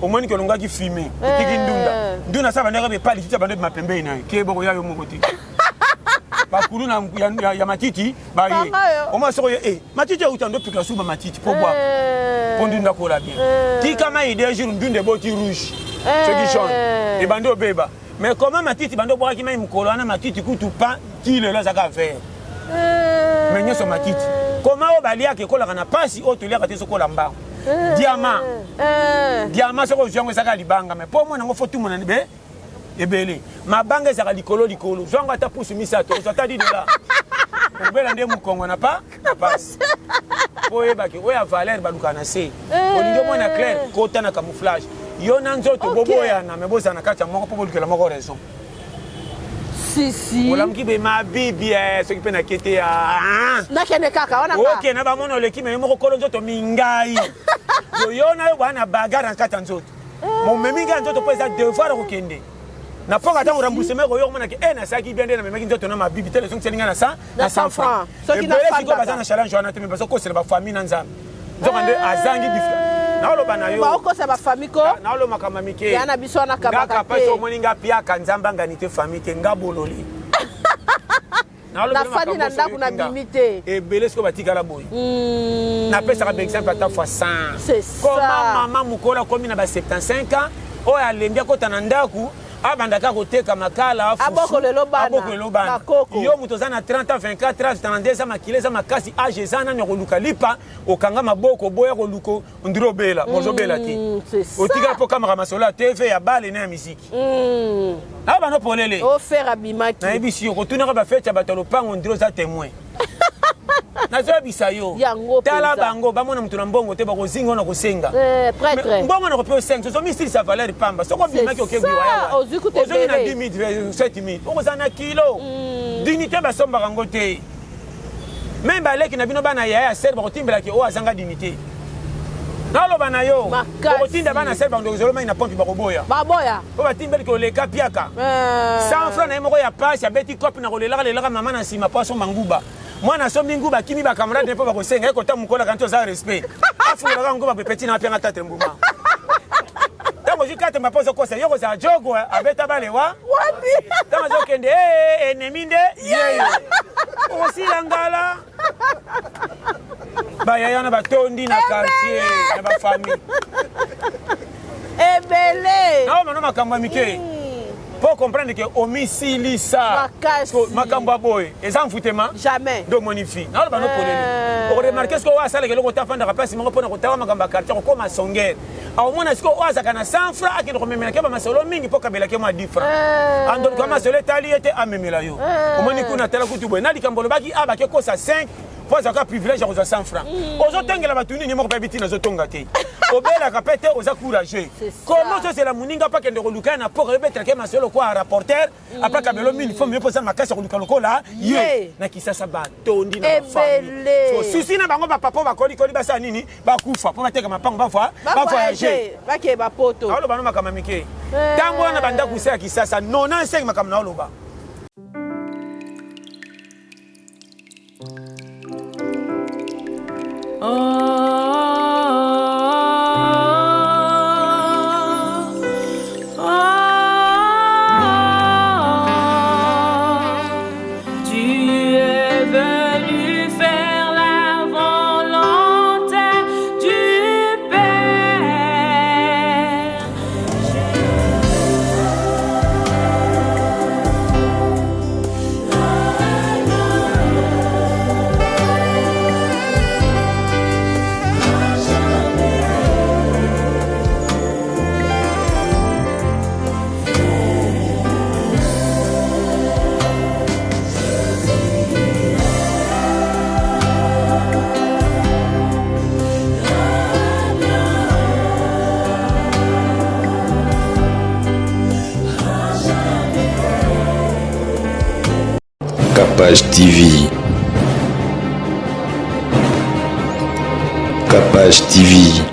B: Au moins que l'on qui filmer. Tiki ndunda. Ndunda ça va ne pas les bande ma pembe na. Ke boko ya yo mokoti. Ba kulu na ya matiti ba ye. Au moins so matiti ya utando pika suba matiti pour boire. Pour ndunda kola bien. Ti kama idée jour ndunde boti rouge. Ce qui change. Et bando beba. Mais comment matiti bando boire ki mai mukolo na matiti kutu pa ti le la zaka faire. Mais nyoso matiti. Comment o balia ke kola kana pasi o to lia ka te sokola mba. Diamant. Diamant soko jongo saka libanga mais pour moi ngo fotu mona be ebele. Mabanga saka likolo. Jongo ata pusu misato. So ta di de là. O bela ndé mu Kongo na pas. Boye baki oya valeur baluka na se. O lindo mona clair kota na camouflage. Yo na nzoto boboya na meboza na kati moko po bolukela moko raison.
J: Si.
B: Olam ki be ma bibi ce qui peut na kete ya.
J: Na kene kaka wana ba.
B: OK na ba mono le ki me moko kolo nzoto mingai. Yo na yo bana bagara nkata nzoto. Mon meminga nzoto pesa devoir ko kende. Na ponga ta remboursement ko yo mona ke na saki bien na memaki nzoto na ma bibi tele songi selinga na 100 francs.
J: Ce qui na
B: pas ko bazana challenge wana te me baso ko sele ba famille na nzambe. Nzokande azangi different. Na olo bana yo.
J: Ba oko sa ba famille ko.
B: Na olo makama mike.
J: Ya na biso na kabaka.
B: Ngaka paso moninga pia kanzamba nganite famille te ngabololi.
J: Na fani na ndaku na bimite.
B: Et belesko batika la boy. Na pesa ka exemple ata fois 100.
J: C'est ça.
B: Comment maman mukola komi na ba 75 ans, o ya lembia kota na ndaku. Abandaka koteka makala afu.
J: Aboko lelo bana.
B: Yo mutoza na 30 ans 24 ans 32 ans makileza makasi age zana nyoko luka lipa okanga maboko boya ko luko ndiro bela mozo bela ti. Otika po kamera masola TV ya bale na musique. Aba no polele.
J: O faire abimaki.
B: Na ebisi ko tuna ba fete ba tolo pango ndiro za témoin. Na zo bisayo. Tala bango ba mona mutuna mbongo te ba ko zinga na ko senga.
J: Prêtre.
B: Mbongo na ko pe 5 so mistri sa valeur pamba. So ko bimaki okegwi wa.
J: Ozikuté bébé.
B: Na 10 000 7 000. O ko sana kilo. Dignité ba somba rango te. même baleki na bino bana yaya sel bakotimbelaki oyo azanga dignité naloba na yo okotinda bana sel bandoko mai na pompi bakoboya po batimbeliki oleka piaka 100 francs na ye moko ya pasi abeti kope na kolelaka lelaka mama na nsima po asomba nguba mwana asombi nguba akimi bakamarade mpo bakosenga ye kota mokolaka nti oza respect afungolaka nguba pepeti na apianga tate mbuma ntango ozwi kate mapa ozokosa yo kozala jogo abeta balewa ntango azokende enemi nde yeye okosila ngala bayaya na batondi na quartier na bafamille
J: ebele
B: naomano makambo ya mike po comprendre ke omisilisa makambo ya boye eza mfutema do monifi naoloba no polele okoremarke siko oyo asalaka eloko otafandaka place moko mpona kotala makambo ya quartier kokoma songere aomona siko oyo azaka na 100 francs akende komemelake bamasolo mingi mpo kabelake mwa 10 francs andoluka masolo etali ete amemela yo omoni kuna atala kutu boye na likambo olobaki abake kosa 5 po azaka privilège ya kozwa 100 francs ozotengela bato nini moko mpe biti nazotonga te obelaka mpe te oza courageux komo ozozela moninga mpo akende koluka na poko oyebetelake masolo kwa rapporteur apres kabelo mini fo mie mpoza makasi ya koluka lokola ye na kisasa batondi na bafamille susi na bango bapapa bakolikoli basala nini bakufa mpo bateka mapango bavoyage aoloba no makambo mike ntango wana bandako use ya kisasa 95 makambo na oloba
A: Capage TV. Capage TV.